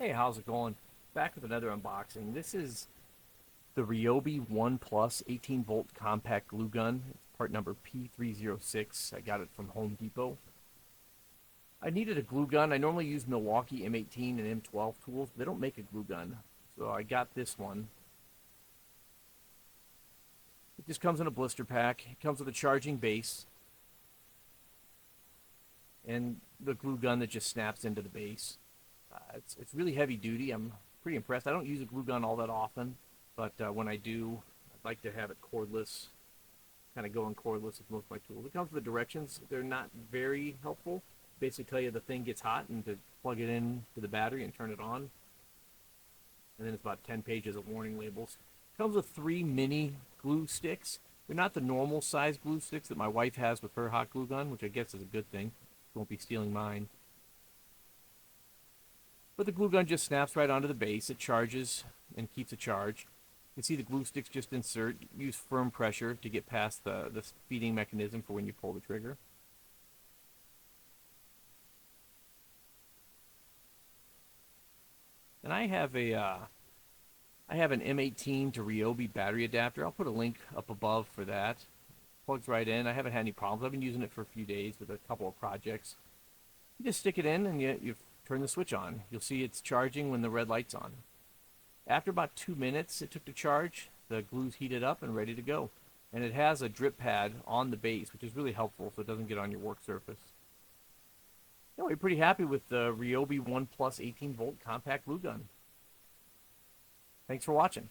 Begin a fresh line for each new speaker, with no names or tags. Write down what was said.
Hey, how's it going? Back with another unboxing. This is the Ryobi 1 Plus 18-volt compact glue gun. It's part number P306. I got it from Home Depot. I needed a glue gun. I normally use Milwaukee M18 and M12 tools. They don't make a glue gun, so I got this one. It just comes in a blister pack. It comes with a charging base and the glue gun that just snaps into the base. It's really heavy duty. I'm pretty impressed. I don't use a glue gun all that often, but when I do, I'd like to have it cordless, kind of going cordless with most of my tools. It comes with the directions. They're not very helpful. Basically tell you the thing gets hot and to plug it in to the battery and turn it on. And then it's about 10 pages of warning labels. It comes with 3 mini glue sticks. They're not the normal size glue sticks that my wife has with her hot glue gun, which I guess is a good thing. She won't be stealing mine. But the glue gun just snaps right onto the base. It charges and keeps it charged. You can see the glue sticks just insert. Use firm pressure to get past the feeding mechanism for when you pull the trigger. And I have an M18 to Ryobi battery adapter. I'll put a link up above for that. Plugs right in. I haven't had any problems. I've been using it for a few days with a couple of projects. You just stick it in and you turn the switch on. You'll see it's charging when the red light's on. After about 2 minutes it took to charge, the glue's heated up and ready to go. And it has a drip pad on the base, which is really helpful so it doesn't get on your work surface. We're pretty happy with the Ryobi 1 Plus 18-volt compact glue gun. Thanks for watching.